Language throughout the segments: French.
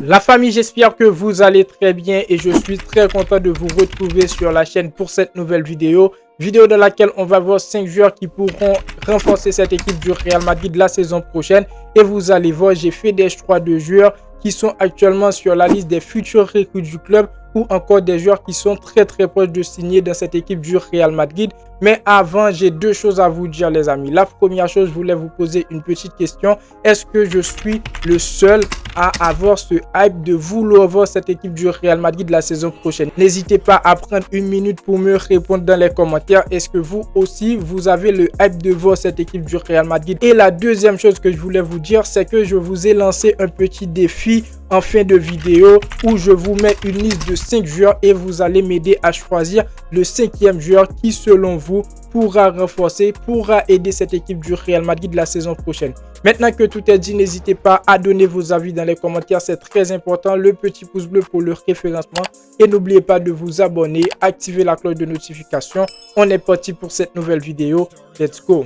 La famille, j'espère que vous allez très bien et je suis très content de vous retrouver sur la chaîne pour cette nouvelle vidéo dans laquelle on va voir 5 joueurs qui pourront renforcer cette équipe du Real Madrid la saison prochaine. Et vous allez voir, j'ai fait des choix de joueurs qui sont actuellement sur la liste des futurs recrues du club ou encore des joueurs qui sont très proches de signer dans cette équipe du Real Madrid. Mais avant, j'ai deux choses à vous dire les amis. La première chose, je voulais vous poser une petite question. Est-ce que je suis le seul à avoir ce hype de vouloir voir cette équipe du Real Madrid la saison prochaine? N'hésitez pas à prendre une minute pour me répondre dans les commentaires. Est-ce que vous aussi, vous avez le hype de voir cette équipe du Real Madrid? Et la deuxième chose que je voulais vous dire, c'est que je vous ai lancé un petit défi en fin de vidéo où je vous mets une liste de 5 joueurs et vous allez m'aider à choisir le 5e joueur qui selon vous pourra aider cette équipe du Real Madrid la saison prochaine. Maintenant que tout est dit, n'hésitez pas à donner vos avis dans les commentaires, c'est très important. Le petit pouce bleu pour le référencement et n'oubliez pas de vous abonner, activer la cloche de notification. On est parti pour cette nouvelle vidéo. Let's go!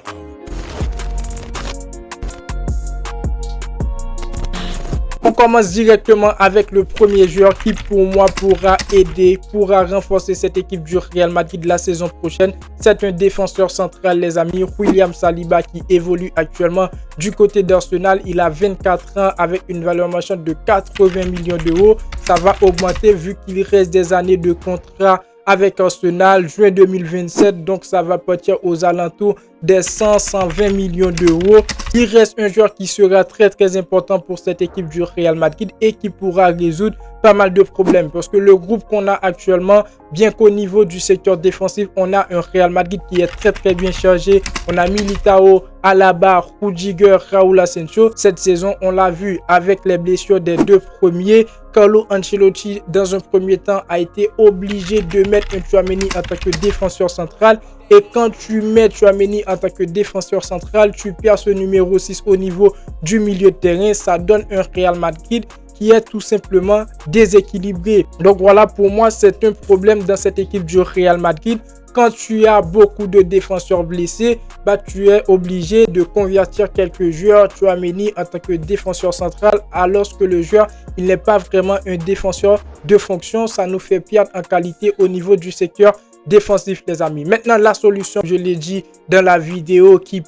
On commence directement avec le premier joueur qui pour moi pourra renforcer cette équipe du Real Madrid la saison prochaine. C'est un défenseur central les amis, William Saliba, qui évolue actuellement du côté d'Arsenal. Il a 24 ans avec une valeur marchande de 80 millions d'euros. Ça va augmenter vu qu'il reste des années de contrat avec Arsenal, juin 2027, donc ça va partir aux alentours des 100-120 millions d'euros. Il reste un joueur qui sera très important pour cette équipe du Real Madrid et qui pourra résoudre pas mal de problèmes parce que le groupe qu'on a actuellement, bien qu'au niveau du secteur défensif, on a un Real Madrid qui est très bien chargé. On a Militao, Alaba, Rudiger, Raúl Asensio. Cette saison, on l'a vu avec les blessures des deux premiers. Carlo Ancelotti, dans un premier temps, a été obligé de mettre un Tchouaméni en tant que défenseur central. Et quand tu mets Tchouaméni en tant que défenseur central, tu perds ce numéro 6 au niveau du milieu de terrain. Ça donne un Real Madrid qui est tout simplement déséquilibré. Donc voilà, pour moi, c'est un problème dans cette équipe du Real Madrid. Quand tu as beaucoup de défenseurs blessés, tu es obligé de convertir quelques joueurs Tchouaméni en tant que défenseur central, alors que le joueur, il n'est pas vraiment un défenseur de fonction. Ça nous fait perdre en qualité au niveau du secteur défensif les amis. Maintenant la solution, je l'ai dit dans la vidéo qui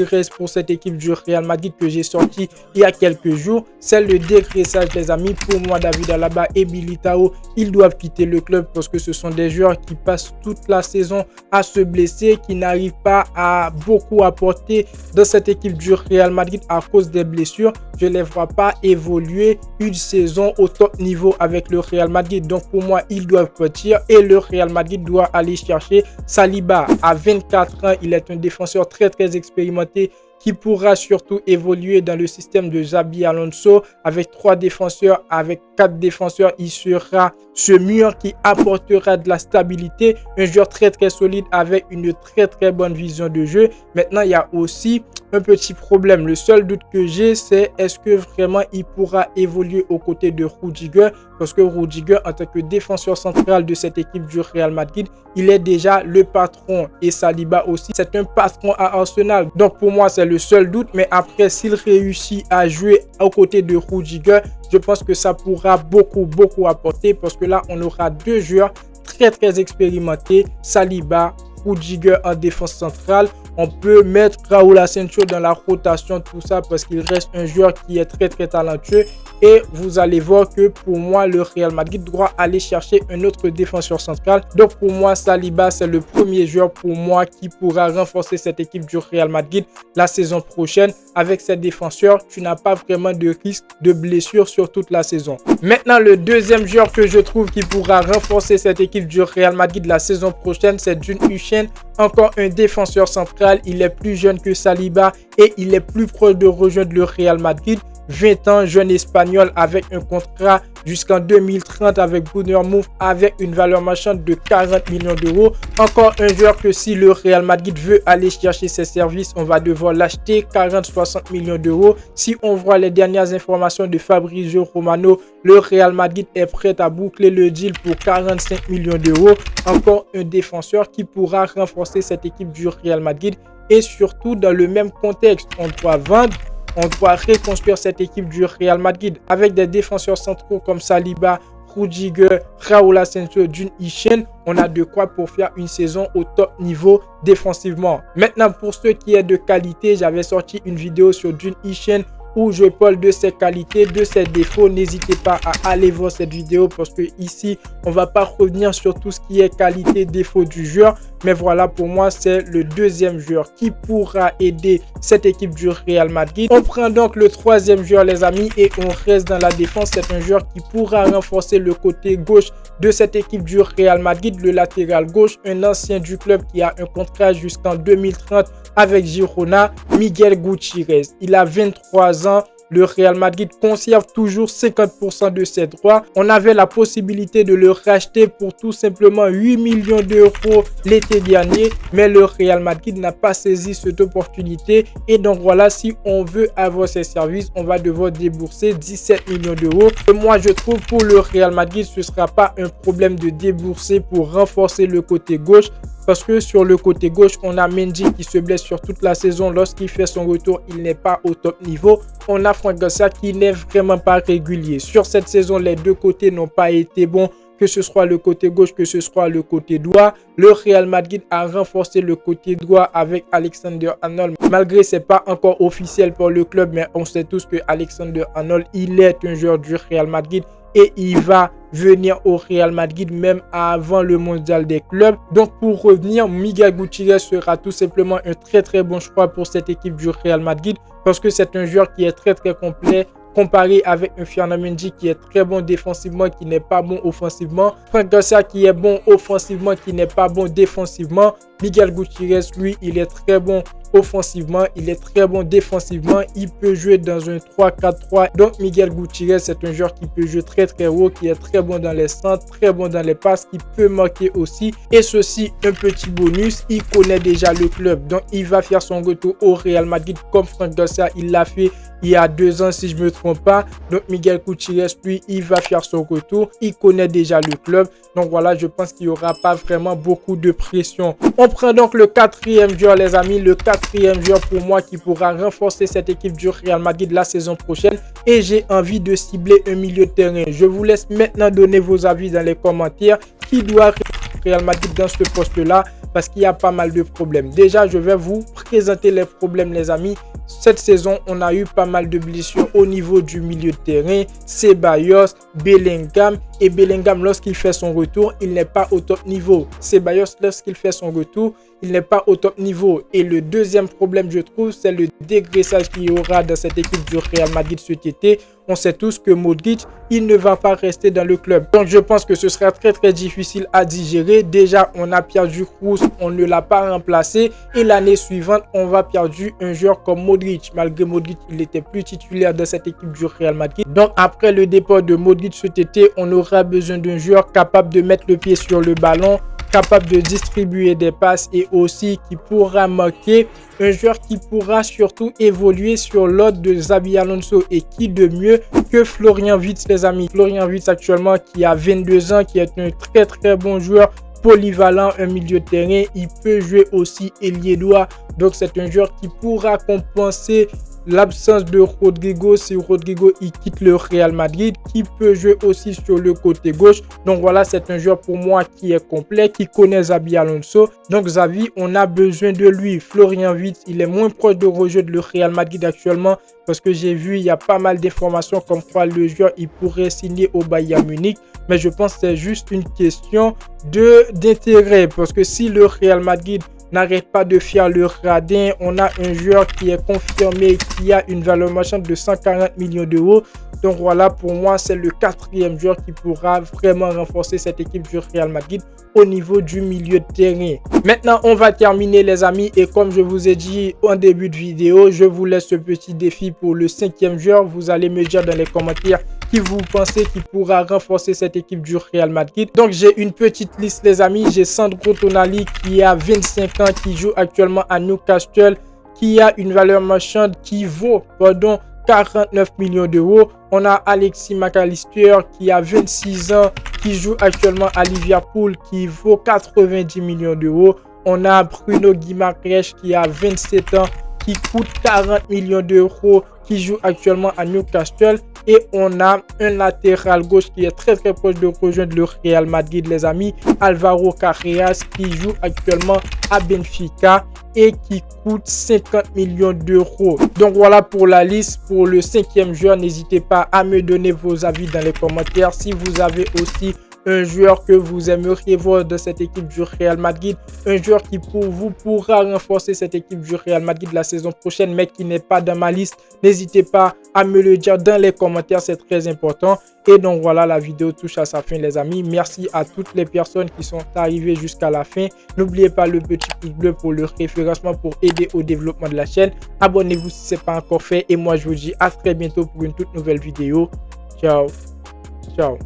reste pour cette équipe du Real Madrid que j'ai sorti il y a quelques jours, c'est le dégraissage les amis. Pour moi, David Alaba et Militao, ils doivent quitter le club parce que ce sont des joueurs qui passent toute la saison à se blesser, qui n'arrivent pas à beaucoup apporter dans cette équipe du Real Madrid à cause des blessures. Je ne les vois pas évoluer une saison au top niveau avec le Real Madrid. Donc pour moi, ils doivent partir et le Real Madrid doit aller chercher Saliba. À 24 ans, il est un défenseur très expérimenté qui pourra surtout évoluer dans le système de Xabi Alonso. Avec 3 défenseurs, avec 4 défenseurs, il sera ce mur qui apportera de la stabilité. Un joueur très solide avec une très bonne vision de jeu. Maintenant, il y a aussi un petit problème. Le seul doute que j'ai, c'est est-ce que vraiment il pourra évoluer aux côtés de Rudiger, parce que Rudiger, en tant que défenseur central de cette équipe du Real Madrid, il est déjà le patron et Saliba aussi, c'est un patron à Arsenal. Donc pour moi, c'est le seul doute. Mais après, s'il réussit à jouer aux côtés de Rudiger, je pense que ça pourra beaucoup apporter parce que là, on aura 2 joueurs très expérimentés, Saliba, Rudiger en défense centrale. On peut mettre Raúl Asensio dans la rotation, tout ça parce qu'il reste un joueur qui est très talentueux. Et vous allez voir que pour moi, le Real Madrid doit aller chercher un autre défenseur central. Donc pour moi, Saliba, c'est le premier joueur pour moi qui pourra renforcer cette équipe du Real Madrid la saison prochaine. Avec ces défenseurs, tu n'as pas vraiment de risque de blessure sur toute la saison. Maintenant, le deuxième joueur que je trouve qui pourra renforcer cette équipe du Real Madrid la saison prochaine, c'est Jun Huijsen. Encore un défenseur central. Il est plus jeune que Saliba et il est plus proche de rejoindre le Real Madrid. 20 ans, jeune espagnol avec un contrat jusqu'en 2030 avec Bournemouth avec une valeur marchande de 40 millions d'euros. Encore un joueur que si le Real Madrid veut aller chercher ses services, on va devoir l'acheter 40-60 millions d'euros. Si on voit les dernières informations de Fabrizio Romano, le Real Madrid est prêt à boucler le deal pour 45 millions d'euros. Encore un défenseur qui pourra renforcer cette équipe du Real Madrid et surtout dans le même contexte, on doit vendre on doit reconstruire cette équipe du Real Madrid avec des défenseurs centraux comme Saliba, Rudiger, Raúl Asensio, Jun Ischen. On a de quoi pour faire une saison au top niveau défensivement. Maintenant, pour ce qui est de qualité, j'avais sorti une vidéo sur Jun Ischen où je parle de ses qualités, de ses défauts. N'hésitez pas à aller voir cette vidéo parce que ici, on va pas revenir sur tout ce qui est qualité, défaut du joueur. Mais voilà, pour moi, c'est le deuxième joueur qui pourra aider cette équipe du Real Madrid. On prend donc le troisième joueur, les amis, et on reste dans la défense. C'est un joueur qui pourra renforcer le côté gauche de cette équipe du Real Madrid, le latéral gauche, un ancien du club qui a un contrat jusqu'en 2030 avec Girona, Miguel Gutiérrez. Il a 23 ans. Le Real Madrid conserve toujours 50% de ses droits. On avait la possibilité de le racheter pour tout simplement 8 millions d'euros l'été dernier, mais le Real Madrid n'a pas saisi cette opportunité. Et donc voilà, si on veut avoir ses services, on va devoir débourser 17 millions d'euros. Et moi, je trouve pour le Real Madrid, ce ne sera pas un problème de débourser pour renforcer le côté gauche. Parce que sur le côté gauche, on a Mendy qui se blesse sur toute la saison. Lorsqu'il fait son retour, il n'est pas au top niveau. On a Fran Garcia qui n'est vraiment pas régulier. Sur cette saison, les deux côtés n'ont pas été bons. Que ce soit le côté gauche, que ce soit le côté droit. Le Real Madrid a renforcé le côté droit avec Alexander-Arnold. Malgré ce n'est pas encore officiel pour le club, mais on sait tous que Alexander-Arnold, il est un joueur du Real Madrid. Et il va venir au Real Madrid même avant le mondial des clubs. Donc pour revenir, Miguel Gutiérrez sera tout simplement un très bon choix pour cette équipe du Real Madrid. Parce que c'est un joueur qui est très complet. Comparé avec un Ferland Mendy qui est très bon défensivement, qui n'est pas bon offensivement. Fran Garcia qui est bon offensivement, qui n'est pas bon défensivement. Miguel Gutiérrez, lui, il est très bon offensivement, il est très bon défensivement. Il peut jouer dans un 3-4-3. Donc Miguel Gutiérrez, c'est un joueur qui peut jouer très haut, qui est très bon dans les centres, très bon dans les passes, qui peut marquer aussi. Et ceci, un petit bonus, il connaît déjà le club. Donc il va faire son retour au Real Madrid comme Fran Garcia, il l'a fait il y a 2 ans si je ne me trompe pas. Donc Miguel Gutiérrez, lui, il va faire son retour. Il connaît déjà le club. Donc voilà, je pense qu'il n'y aura pas vraiment beaucoup de pression. On prend donc le quatrième joueur, les amis. Le quatrième joueur pour moi qui pourra renforcer cette équipe du Real Madrid la saison prochaine. Et j'ai envie de cibler un milieu de terrain. Je vous laisse maintenant donner vos avis dans les commentaires. Qui doit Real Madrid dans ce poste-là? Parce qu'il y a pas mal de problèmes. Déjà, je vais vous présenter les problèmes, les amis. Cette saison, on a eu pas mal de blessures au niveau du milieu de terrain. Ceballos, Bellingham. Et Bellingham, lorsqu'il fait son retour, il n'est pas au top niveau. Ceballos, lorsqu'il fait son retour, il n'est pas au top niveau. Et le deuxième problème, je trouve, c'est le dégraissage qu'il y aura dans cette équipe du Real Madrid cet été. On sait tous que Modric, il ne va pas rester dans le club. Donc, je pense que ce sera très difficile à digérer. Déjà, on a perdu Kroos, on ne l'a pas remplacé. Et l'année suivante, on va perdre un joueur comme Modric. Malgré Modric, il n'était plus titulaire dans cette équipe du Real Madrid. Donc, après le départ de Modric cet été, on aura besoin d'un joueur capable de mettre le pied sur le ballon, capable de distribuer des passes et aussi qui pourra marquer. Un joueur qui pourra surtout évoluer sur l'ordre de Xabi Alonso. Et qui de mieux que Florian Wirtz, les amis. Florian Wirtz actuellement qui a 22 ans, qui est un très bon joueur polyvalent, un milieu de terrain. Il peut jouer aussi ailier droit. Donc c'est un joueur qui pourra compenser l'absence de Rodrigo si Rodrigo il quitte le Real Madrid, qui peut jouer aussi sur le côté gauche. Donc voilà, c'est un joueur pour moi qui est complet, qui connaît Xabi Alonso. Donc Xavi, on a besoin de lui. Florian Wirtz, il est moins proche de rejoindre le Real Madrid actuellement parce que j'ai vu, il y a pas mal d'informations comme quoi le joueur il pourrait signer au Bayern Munich. Mais je pense que c'est juste une question d'intérêt parce que si le Real Madrid n'arrête pas de faire le radin, on a un joueur qui est confirmé, qui a une valeur marchande de 140 millions d'euros. Donc voilà, pour moi, c'est le quatrième joueur qui pourra vraiment renforcer cette équipe du Real Madrid au niveau du milieu de terrain. Maintenant, on va terminer, les amis. Et comme je vous ai dit en début de vidéo, je vous laisse ce petit défi pour le cinquième joueur. Vous allez me dire dans les commentaires qui vous pensez qui pourra renforcer cette équipe du Real Madrid. Donc, j'ai une petite liste, les amis. J'ai Sandro Tonali qui a 25 ans, qui joue actuellement à Newcastle, qui a une valeur marchande qui vaut, 49 millions d'euros. On a Alexis McAllister qui a 26 ans, qui joue actuellement à Liverpool, qui vaut 90 millions d'euros. On a Bruno Guimaraes qui a 27 ans, qui coûte 40 millions d'euros. qui joue actuellement à Newcastle. Et on a un latéral gauche qui est très proche de rejoindre le Real Madrid, les amis, Alvaro Carreras, qui joue actuellement à Benfica et qui coûte 50 millions d'euros. Donc voilà pour la liste. Pour le 5e joueur, n'hésitez pas à me donner vos avis dans les commentaires. Si vous avez aussi un joueur que vous aimeriez voir de cette équipe du Real Madrid, un joueur qui pour vous pourra renforcer cette équipe du Real Madrid la saison prochaine, mais qui n'est pas dans ma liste, n'hésitez pas à me le dire dans les commentaires, c'est très important. Et donc voilà, la vidéo touche à sa fin, les amis. Merci à toutes les personnes qui sont arrivées jusqu'à la fin. N'oubliez pas le petit pouce bleu pour le référencement pour aider au développement de la chaîne. Abonnez-vous si ce n'est pas encore fait. Et moi, je vous dis à très bientôt pour une toute nouvelle vidéo. Ciao. Ciao.